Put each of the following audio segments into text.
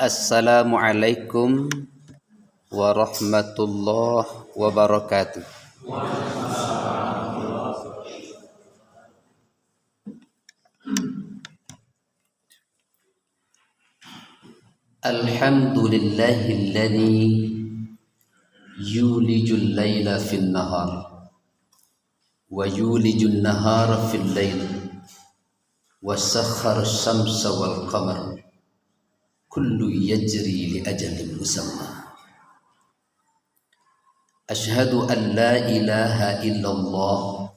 Assalamualaikum warahmatullahi wabarakatuh. Alhamdulillahilladzi yulijul laila fin nahar wa yulijun nahara fil lail wa sakhkhara asy-syamsa wal qamar kullu yajri li ajalin musamma. Ashhadu an la ilaha illallah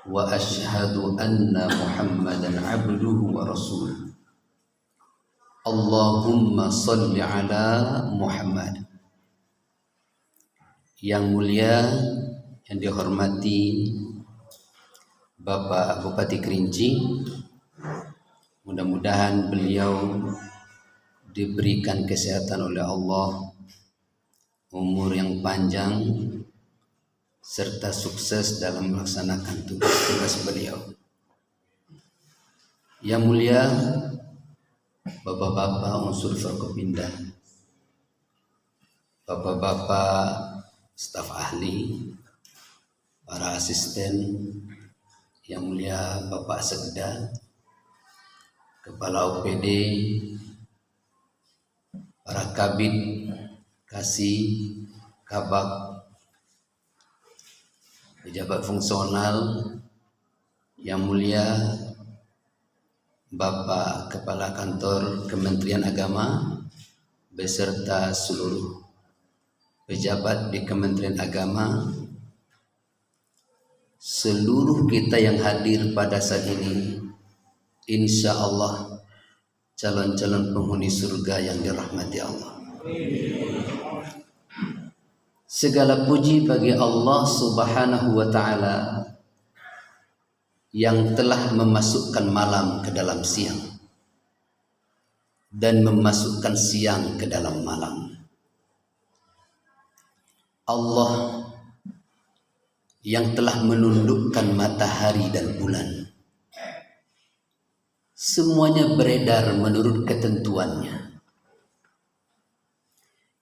wa ashhadu anna Muhammadan abduhu wa rasuluh. Allahumma salli ala Muhammad. Yang mulia, yang dihormati Bapak Bupati Kerinci, mudah-mudahan beliau diberikan kesehatan oleh Allah, umur yang panjang, serta sukses dalam melaksanakan tugas-tugas beliau. Yang mulia Bapak-bapak unsur Forkopimda, Bapak-bapak staf ahli, para asisten, yang mulia Bapak Sekda, Kepala OPD, para kabid, kasih, kabak, pejabat fungsional, yang mulia Bapak Kepala Kantor Kementerian Agama beserta seluruh pejabat di Kementerian Agama, seluruh kita yang hadir pada saat ini, insya Allah calon-calon penghuni surga yang dirahmati Allah. Segala puji bagi Allah Subhanahu wa ta'ala yang telah memasukkan malam ke dalam siang dan memasukkan siang ke dalam malam. Allah yang telah menundukkan matahari dan bulan. Semuanya beredar menurut ketentuannya.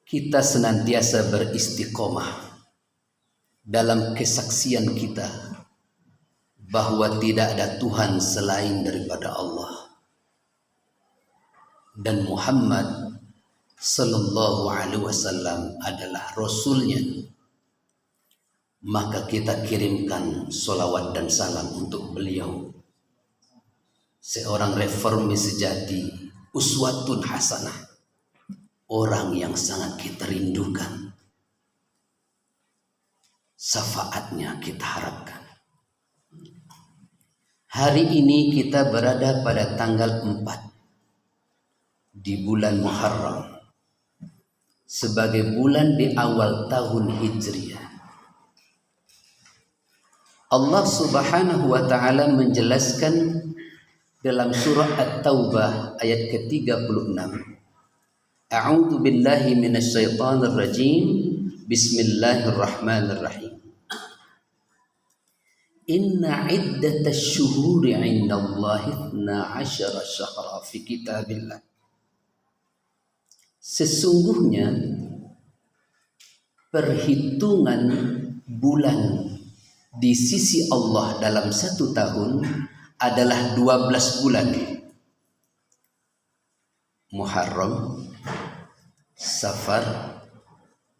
Kita senantiasa beristiqomah dalam kesaksian kita bahwa tidak ada Tuhan selain daripada Allah, dan Muhammad sallallahu alaihi wasallam adalah Rasulnya. Maka kita kirimkan solawat dan salam untuk beliau, seorang reformis sejati, uswatun hasanah, orang yang sangat kita rindukan, syafaatnya kita harapkan. Hari ini kita berada pada tanggal 4 di bulan Muharram, sebagai bulan di awal tahun Hijriah. Allah Subhanahu wa ta'ala menjelaskan dalam surah At-Taubah ayat ke-36. A'udzu billahi minasyaitonir rajim. Bismillahirrahmanirrahim. Inna iddatasy syuhuri 'indallahi 12 syahra fi kitabillah. Sesungguhnya perhitungan bulan di sisi Allah dalam satu tahun adalah 12 bulan. Muharram, Safar,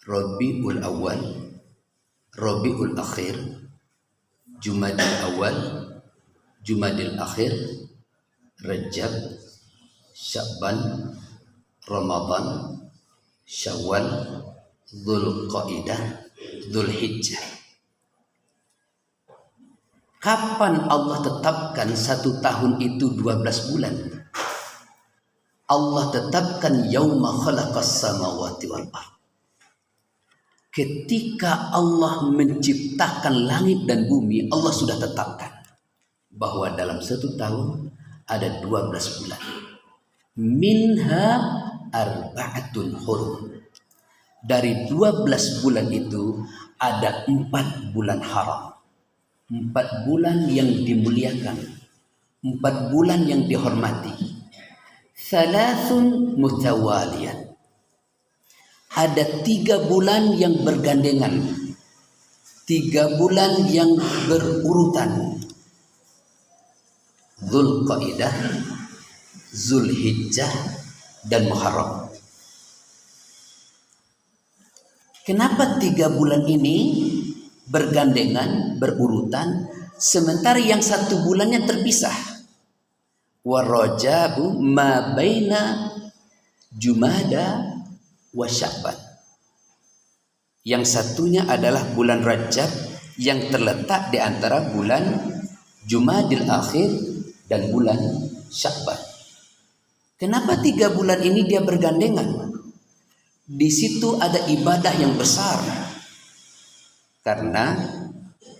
Rabiul Awal, Rabiul Akhir, Jumadil Awal, Jumadil Akhir, Rajab, Sya'ban, Ramadan, Syawal, Dzulqa'dah, Dzulhijjah. Kapan Allah tetapkan satu tahun itu 12 bulan? Allah tetapkan yauma khalaqas samawati wal ardh. Ketika Allah menciptakan langit dan bumi, Allah sudah tetapkan bahwa dalam satu tahun ada 12 bulan. Minha arba'atun hurum. Dari 12 bulan itu ada 4 bulan haram. 4 bulan yang dimuliakan, 4 bulan yang dihormati. thalathun mutawaliyan. Ada 3 bulan yang bergandengan, 3 bulan yang berurutan. Dzulqa'dah, Zulhijjah, dan Muharram. Kenapa 3 bulan ini bergandengan, berurutan, sementara yang 1 bulannya terpisah? Wa Rajabu ma baina Jumada wa Sya'ban. Yang satunya adalah bulan Rajab yang terletak di antara bulan Jumadil Akhir dan bulan Sya'ban. Kenapa 3 bulan ini dia bergandengan? Di situ ada ibadah yang besar. Karena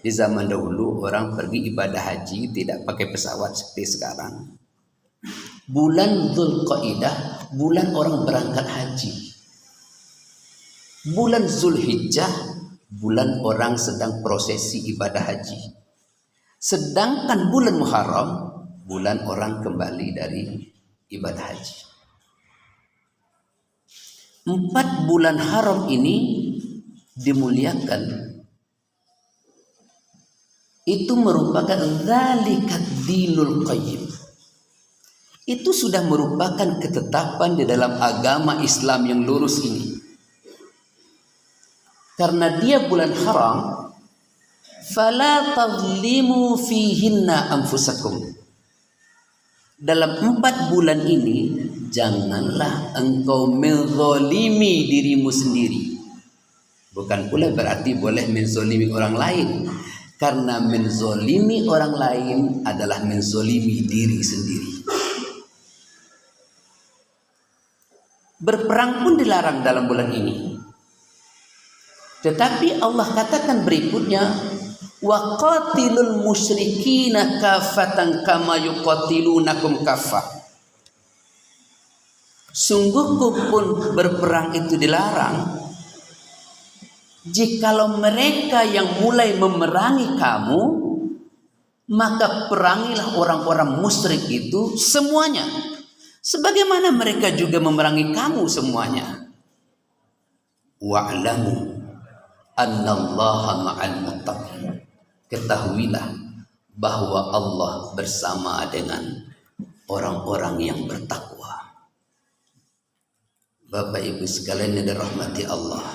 di zaman dahulu orang pergi ibadah haji tidak pakai pesawat seperti sekarang. Bulan Dzulqa'dah, bulan orang berangkat haji. Bulan Zulhijjah, bulan orang sedang prosesi ibadah haji. Sedangkan bulan Muharram, bulan orang kembali dari ibadah haji. 4 bulan haram ini dimuliakan. Itu merupakan dzalikat dinul qayyim. Itu sudah merupakan ketetapan di dalam agama Islam yang lurus ini. Karena dia bulan haram, fala tadlimu fihinna anfusakum. Dalam 4 bulan ini janganlah engkau menzalimi dirimu sendiri. Bukan pula berarti boleh menzalimi orang lain. Karena menzalimi orang lain adalah menzalimi diri sendiri. Berperang pun dilarang dalam bulan ini. Tetapi Allah katakan berikutnya, wa qatilul musyrikina kafatan kama yuqatilunakum kafah. Sungguh pun berperang itu dilarang jikalau mereka yang mulai memerangi kamu, maka perangilah orang-orang musyrik itu semuanya, sebagaimana mereka juga memerangi kamu semuanya. Wa'lamu annallaha ma'al muttaqin. Ketahuilah bahwa Allah bersama dengan orang-orang yang bertakwa. Bapak Ibu sekalian yang dirahmati Allah,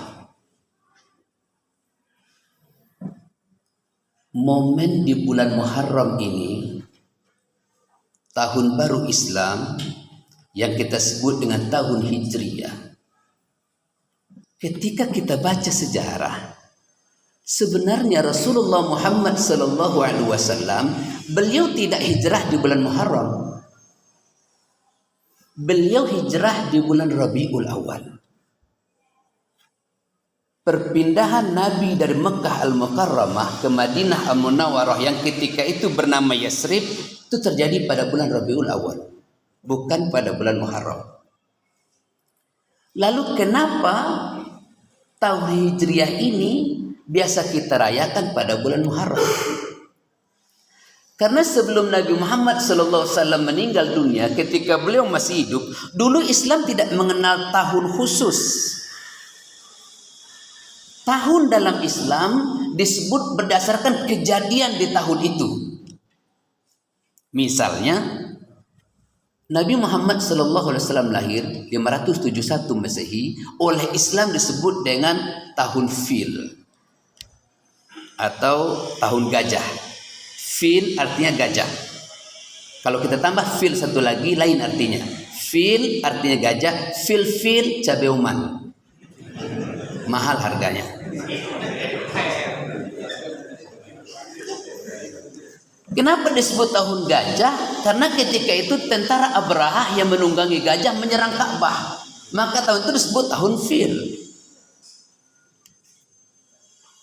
momen di bulan Muharram ini, tahun baru Islam yang kita sebut dengan tahun Hijriyah. Ketika kita baca sejarah, sebenarnya Rasulullah Muhammad SAW beliau tidak hijrah di bulan Muharram. Beliau hijrah di bulan Rabiul Awal. Perpindahan Nabi dari Mekah Al-Mukarramah ke Madinah Al-Munawwarah yang ketika itu bernama Yasrib itu terjadi pada bulan Rabiul Awal, bukan pada bulan Muharram. Lalu kenapa tahun Hijriah ini biasa kita rayakan pada bulan Muharram? Karena sebelum Nabi Muhammad SAW meninggal dunia, ketika beliau masih hidup, dulu Islam tidak mengenal tahun khusus. Tahun dalam Islam disebut berdasarkan kejadian di tahun itu. Misalnya, Nabi Muhammad SAW lahir 571 Masehi, oleh Islam disebut dengan tahun Fil atau tahun gajah. Fil artinya gajah. Kalau kita tambah fil satu lagi lain artinya. Fil artinya gajah, fil cabai uman. Mahal harganya. Kenapa disebut tahun gajah? Karena ketika itu tentara Abraha yang menunggangi gajah menyerang Ka'bah. Maka tahun itu disebut tahun Fil.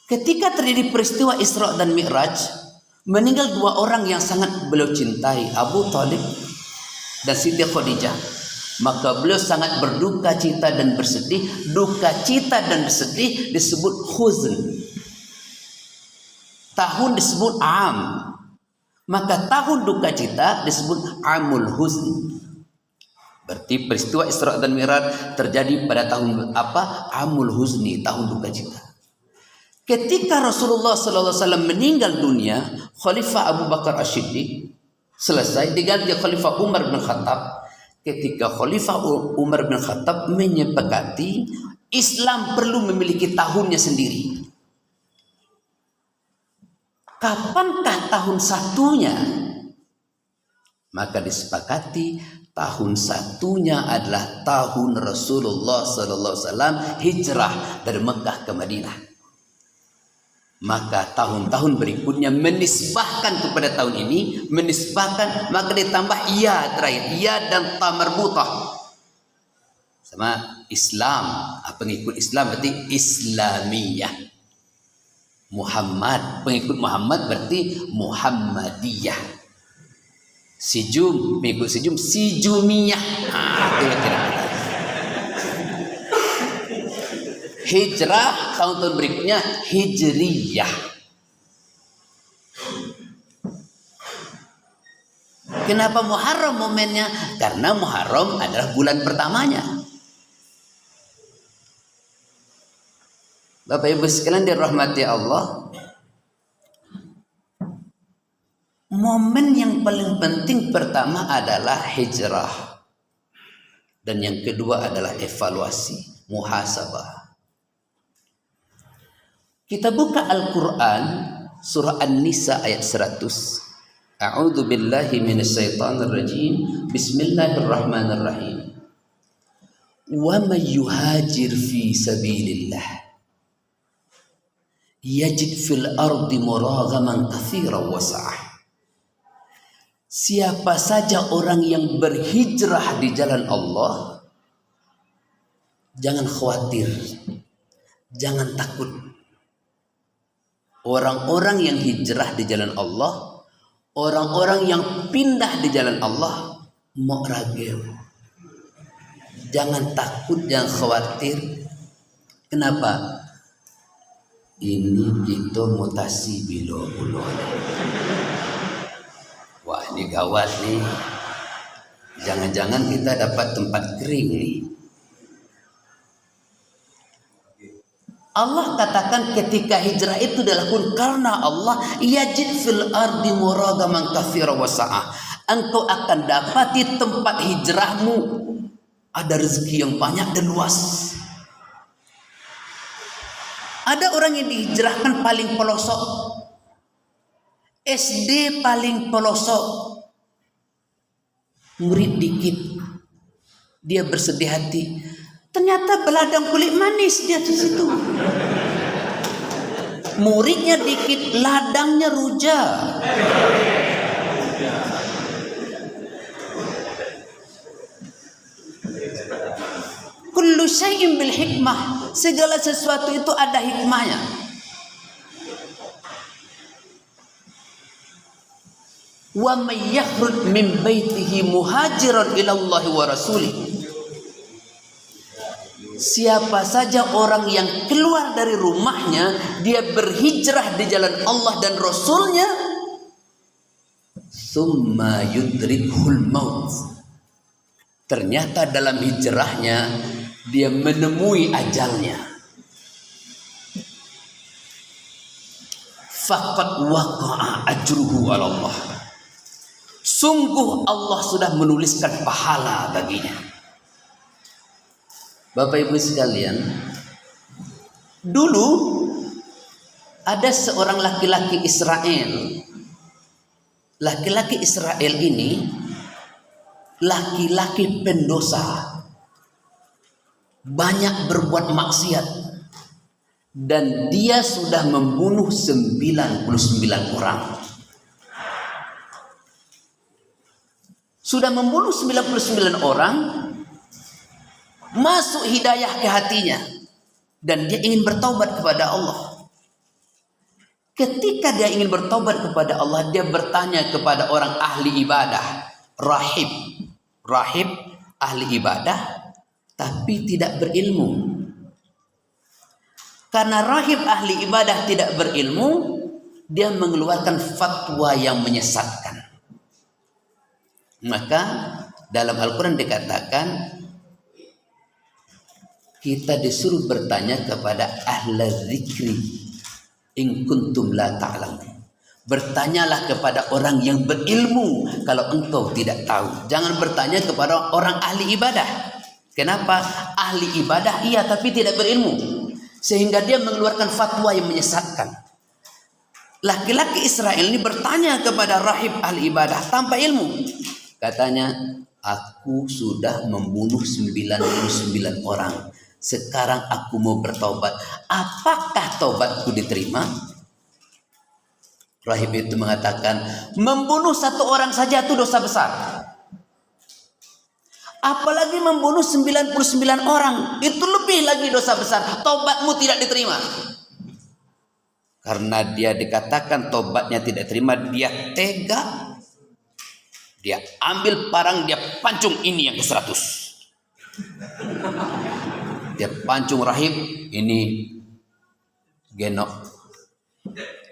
Ketika terjadi peristiwa Isra dan Mi'raj, meninggal 2 orang yang sangat beliau cintai, Abu Thalib dan Siti Khadijah. Maka beliau sangat berduka cita dan bersedih. Duka cita dan bersedih disebut huzn. Tahun disebut am. Maka tahun duka cita disebut amul huzn. Berarti peristiwa Isra dan Mi'raj terjadi pada tahun apa? Amul Huzni, tahun duka cita. Ketika Rasulullah SAW meninggal dunia, Khalifah Abu Bakar As-Siddiq selesai, diganti Khalifah Umar bin Khattab. Ketika Khalifah Umar bin Khattab menyepakati Islam perlu memiliki tahunnya sendiri. Kapankah tahun satunya? Maka disepakati tahun satunya adalah tahun Rasulullah SAW hijrah dari Mekah ke Madinah. Maka tahun-tahun berikutnya menisbahkan kepada tahun ini, menisbahkan, maka ditambah iya terakhir, iya dan ta marbutah sama Islam. Pengikut Islam berarti Islamiyah. Muhammad, pengikut Muhammad berarti Muhammadiyah. Sijum, pengikut Sijum, Sijumiyah. Itu kira-kira. Hijrah tahun berikutnya Hijriyah. Kenapa Muharram momennya? Karena Muharram adalah bulan pertamanya. Bapak Ibu sekalian dirahmati Allah, momen yang paling penting pertama adalah hijrah, dan yang kedua adalah evaluasi, muhasabah. Kita buka Al-Quran surah An-Nisa ayat 100. A'udzu billahi minasyaitonir rajim. Bismillahirrahmanirrahim. Wa may yuhajir fi sabilillah yajid fil ardi muraghaman katsiran wa sa'ah. Siapa saja orang yang berhijrah di jalan Allah, jangan khawatir, jangan takut. Orang-orang yang hijrah di jalan Allah, orang-orang yang pindah di jalan Allah, mu'ragil. Jangan takut, jangan khawatir. Kenapa? Ini kita mutasi bilo-bulo. Wah, ini gawat nih. Jangan-jangan kita dapat tempat kering nih. Allah katakan ketika hijrah itu dilakukan karena Allah, yajid fil ardi muragaman katsira wa sa'ah. Engkau akan dapati tempat hijrahmu ada rezeki yang banyak dan luas. Ada orang yang dihijrahkan paling pelosok, SD paling pelosok, murid dikit, dia bersedih hati. Ternyata beladang kulit manis dia di situ. Muridnya dikit, ladangnya rujak. Kullu syai'in bil hikmah. Segala sesuatu itu ada hikmahnya. Wa may yakhruj min baitihi muhajiran ila Allah wa rasulih. Siapa saja orang yang keluar dari rumahnya, dia berhijrah di jalan Allah dan Rasulnya, summa yudrikhul maut. Ternyata dalam hijrahnya dia menemui ajalnya. Faqad waqa'a ajruhu 'ala Allah. Sungguh Allah sudah menuliskan pahala baginya. Bapak Ibu sekalian, dulu ada seorang laki-laki Israel. Laki-laki Israel ini laki-laki pendosa, banyak berbuat maksiat, dan dia sudah membunuh 99 orang. Sudah membunuh 99 orang. Masuk hidayah ke hatinya dan dia ingin bertaubat kepada Allah. Ketika dia ingin bertaubat kepada Allah, dia bertanya kepada orang ahli ibadah, rahib ahli ibadah, tapi tidak berilmu. Karena rahib ahli ibadah tidak berilmu, dia mengeluarkan fatwa yang menyesatkan. Maka Dalam Al-Quran dikatakan kita disuruh bertanya kepada ahla zikri in kuntum la ta'lamun. Bertanyalah kepada orang yang berilmu kalau engkau tidak tahu. Jangan bertanya kepada orang ahli ibadah. Kenapa? Ahli ibadah iya tapi tidak berilmu, sehingga dia mengeluarkan fatwa yang menyesatkan. Laki-laki Israel ini bertanya kepada rahib ahli ibadah tanpa ilmu. Katanya, aku sudah membunuh 99 orang. Sekarang aku mau bertobat. Apakah tobatku diterima? Rahib itu mengatakan, membunuh satu orang saja itu dosa besar. Apalagi membunuh 99 orang, itu lebih lagi dosa besar. Tobatmu tidak diterima. Karena dia dikatakan tobatnya tidak diterima, dia tega. Dia ambil parang, dia pancung ini yang ke-100. Dia pancung rahib, ini genok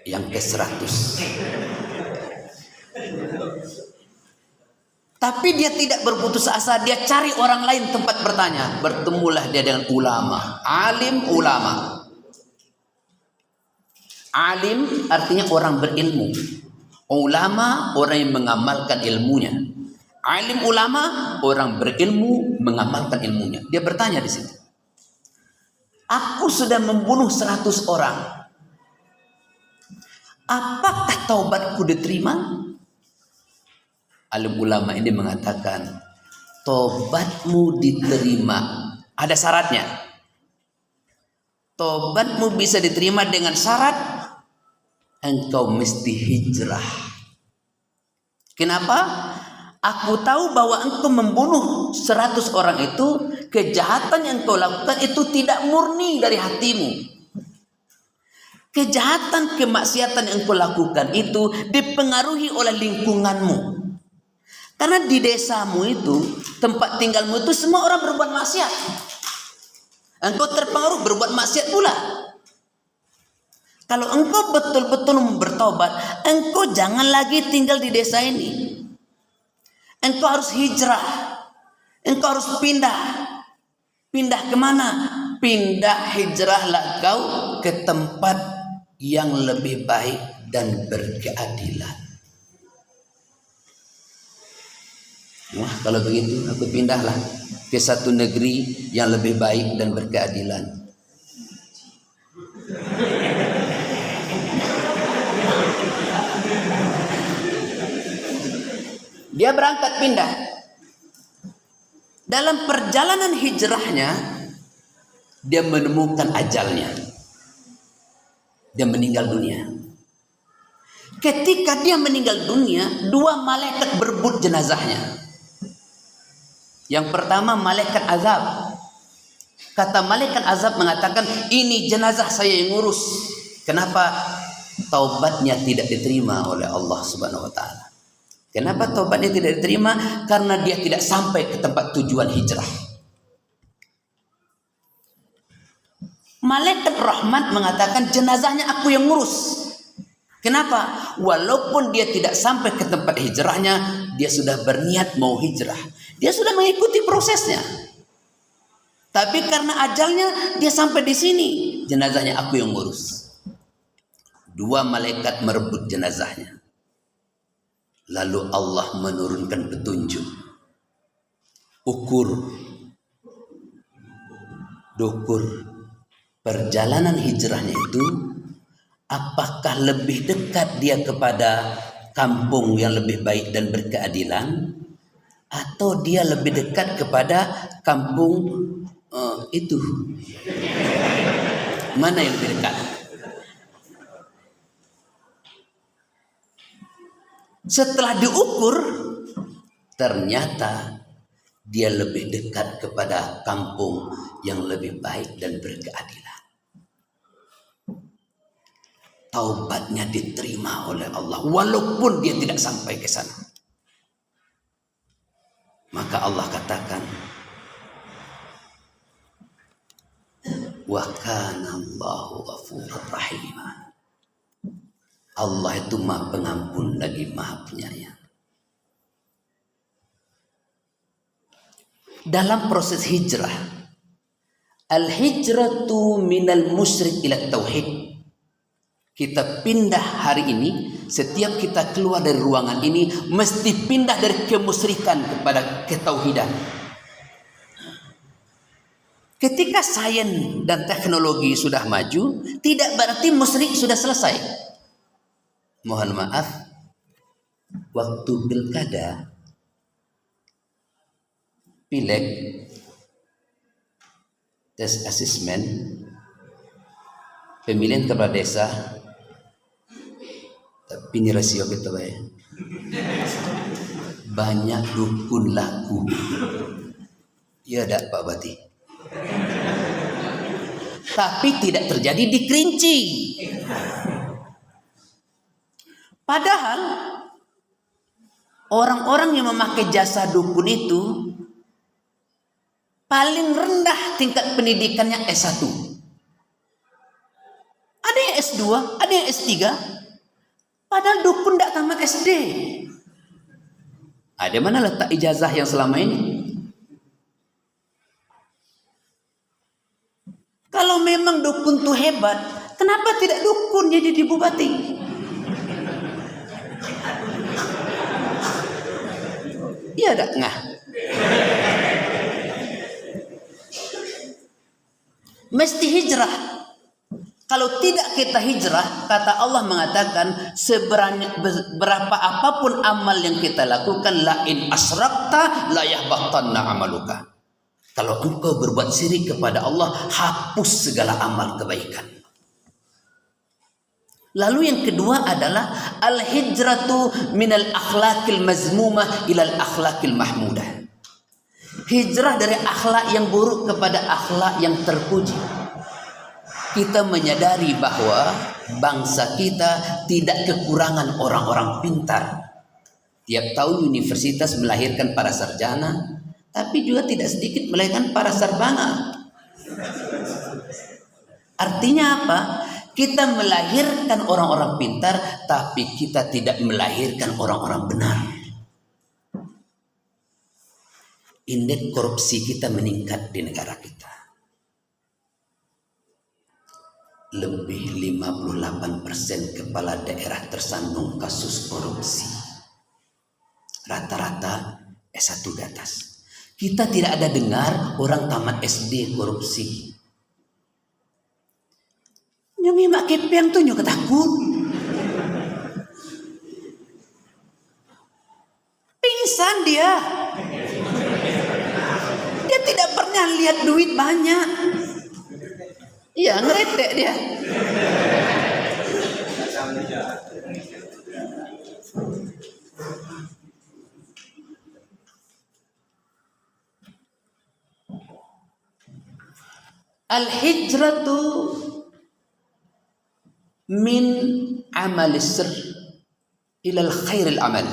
yang ke-100. Tapi dia tidak berputus asa, dia cari orang lain tempat bertanya. Bertemulah dia dengan ulama, alim ulama. Alim artinya orang berilmu. Ulama orang yang mengamalkan ilmunya. Alim ulama orang berilmu mengamalkan ilmunya. Dia bertanya di situ. Aku sudah membunuh 100 orang. Apakah taubatku diterima? Alim ulama ini mengatakan, taubatmu diterima. Ada syaratnya. Taubatmu bisa diterima dengan syarat engkau mesti hijrah. Kenapa? Aku tahu bahwa engkau membunuh 100 orang itu, kejahatan yang engkau lakukan itu tidak murni dari hatimu. Kejahatan, kemaksiatan yang engkau lakukan itu dipengaruhi oleh lingkunganmu. Karena di desamu itu, tempat tinggalmu itu semua orang berbuat maksiat. Engkau terpengaruh berbuat maksiat pula. Kalau engkau betul-betul bertobat, engkau jangan lagi tinggal di desa ini. Engkau harus hijrah. Engkau harus pindah. Pindah kemana? Pindah, hijrahlah kau ke tempat yang lebih baik dan berkeadilan. Wah, kalau begitu aku pindahlah ke satu negeri yang lebih baik dan berkeadilan. Dia berangkat pindah. Dalam perjalanan hijrahnya, dia menemukan ajalnya. Dia meninggal dunia. Ketika dia meninggal dunia, 2 malaikat berebut jenazahnya. Yang pertama malaikat azab. Kata malaikat azab mengatakan, ini jenazah saya yang ngurus. Kenapa? Taubatnya tidak diterima oleh Allah Subhanahu wa taala. Kenapa taubatnya tidak diterima? Karena dia tidak sampai ke tempat tujuan hijrah. Malaikat rahmat mengatakan, jenazahnya aku yang ngurus. Kenapa? Walaupun dia tidak sampai ke tempat hijrahnya, dia sudah berniat mau hijrah. Dia sudah mengikuti prosesnya. Tapi karena ajalnya dia sampai di sini, jenazahnya aku yang ngurus. 2 malaikat merebut jenazahnya. Lalu Allah menurunkan petunjuk. Ukur perjalanan hijrahnya itu, apakah lebih dekat dia kepada kampung yang lebih baik dan berkeadilan, atau dia lebih dekat kepada kampung itu? Mana yang lebih dekat? Setelah diukur, ternyata dia lebih dekat kepada kampung yang lebih baik dan berkeadilan. Taubatnya diterima oleh Allah walaupun dia tidak sampai ke sana. Maka Allah katakan, wa kana Allahu ghafurur rahim. Allah itu Maha Pengampun lagi Maha Penyayang. dalam proses hijrah. Al-hijratu minal musyrik ila tauhid. Kita pindah hari ini, setiap kita keluar dari ruangan ini mesti pindah dari kemusyrikan kepada ketauhidan. Ketika sains dan teknologi sudah maju, tidak berarti musyrik sudah selesai. Mohon maaf, waktu pilkada, pileg, tes asesmen, pemilihan kepala desa, tapi ini rasio kita baik. Banyak dukun laku. Ya ada Pak Bati. Tapi tidak terjadi di Kerinci. Padahal orang-orang yang memakai jasa dukun itu paling rendah tingkat pendidikannya S1. Ada yang S2, ada yang S3. Padahal dukun tidak tamat SD. Ada mana letak ijazah yang selama ini? Kalau memang dukun itu hebat, kenapa tidak dukun jadi bupati? Iya ada ngah. Mesti hijrah. Kalau tidak kita hijrah, kata Allah mengatakan, berapa apapun amal yang kita lakukan, la in asyrakta la yahbatanna amaluka. Kalau engkau berbuat syirik kepada Allah, hapus segala amal kebaikan. Lalu yang kedua adalah al-hijratu minal akhlaqil mazmumah ilal akhlaqil mahmudah. Hijrah dari akhlak yang buruk kepada akhlak yang terpuji. Kita menyadari bahwa bangsa kita tidak kekurangan orang-orang pintar. Tiap tahun universitas melahirkan para sarjana, tapi juga tidak sedikit melahirkan para sarbana. Artinya apa? Kita melahirkan orang-orang pintar, tapi kita tidak melahirkan orang-orang benar. Indeks korupsi kita meningkat di negara kita. Lebih 58% kepala daerah tersandung kasus korupsi. Rata-rata S1 di atas. Kita tidak ada dengar orang tamat SD korupsi. Nyungi mak kepeng tuh nyuk ketakut. Pingsan dia. Dia tidak pernah lihat duit banyak. Iya, ngeretek dia. Al-hijratu min amal sir ilal khairil amal.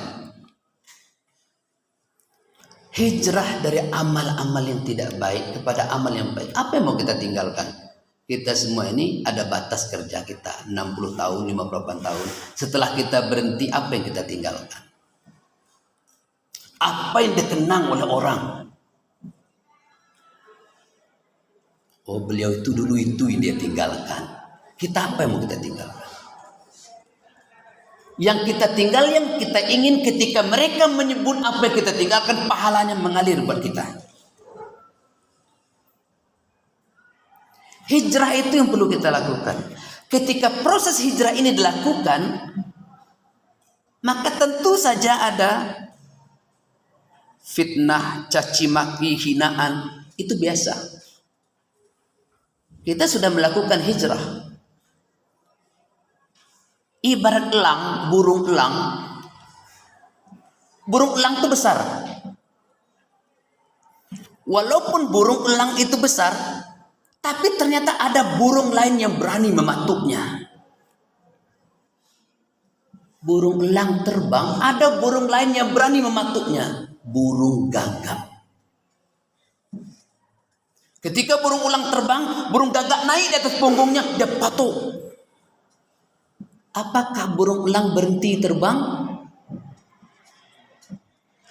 Hijrah dari amal-amal yang tidak baik kepada amal yang baik. Apa yang mau kita tinggalkan? Kita semua ini ada batas kerja kita 60 tahun, 58 tahun. Setelah kita berhenti, apa yang kita tinggalkan? Apa yang dikenang oleh orang? Oh, beliau itu dulu itu yang dia tinggalkan. Kita apa yang mau kita tinggalkan? Yang kita tinggal, yang kita ingin ketika mereka menyebut apa yang kita tinggalkan, pahalanya mengalir buat kita. Hijrah itu yang perlu kita lakukan. Ketika proses hijrah ini dilakukan, maka tentu saja ada fitnah, caci maki, hinaan. Itu biasa. Kita sudah melakukan hijrah. Ibarat elang, burung elang. Burung elang itu besar. Walaupun burung elang itu besar, tapi ternyata ada burung lain yang berani mematuknya. Burung elang terbang, ada burung lain yang berani mematuknya. Burung gagak. Ketika burung elang terbang, burung gagak naik di atas punggungnya, dia patuk. Apakah burung elang berhenti terbang?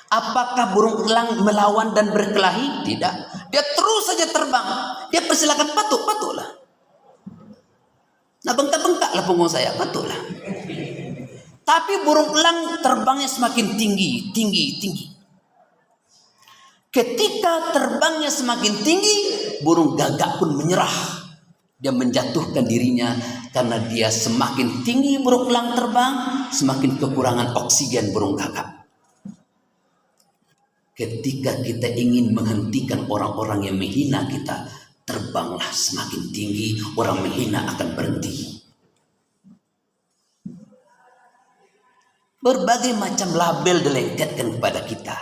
Apakah burung elang melawan dan berkelahi? Tidak. Dia terus saja terbang. Dia persilakan patuk-patuklah. Nah, bengkak-bengkaklah punggung saya, patuklah. Tapi burung elang terbangnya semakin tinggi, tinggi, tinggi. Ketika terbangnya semakin tinggi, burung gagak pun menyerah. Dia menjatuhkan dirinya karena dia semakin tinggi burung elang terbang, semakin kekurangan oksigen burung gagak. Ketika kita ingin menghentikan orang-orang yang menghina kita, terbanglah semakin tinggi, orang menghina akan berhenti. Berbagai macam label dilengketkan kepada kita.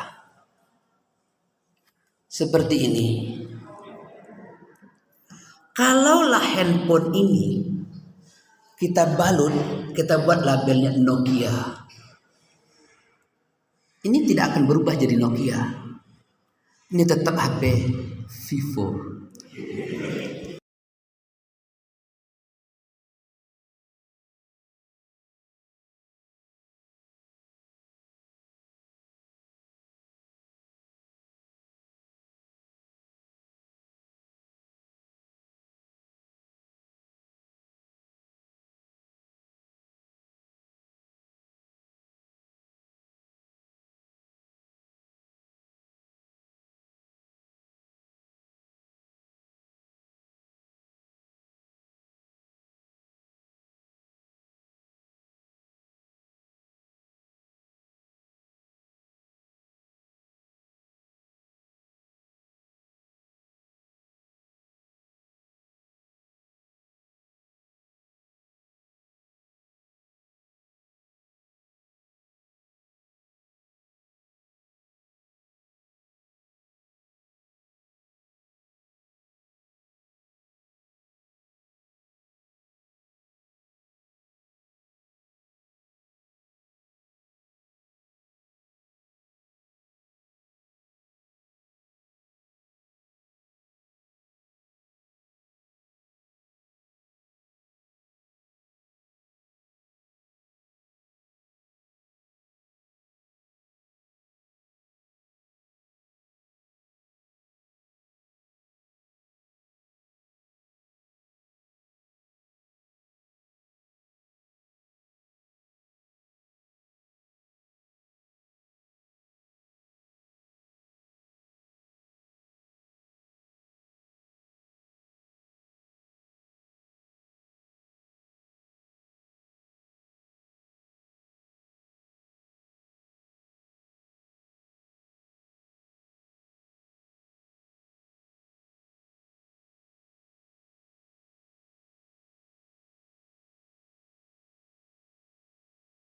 Seperti ini. Kalaulah handphone ini kita balut, kita buat labelnya Nokia, ini tidak akan berubah jadi Nokia. Ini tetap HP Vivo.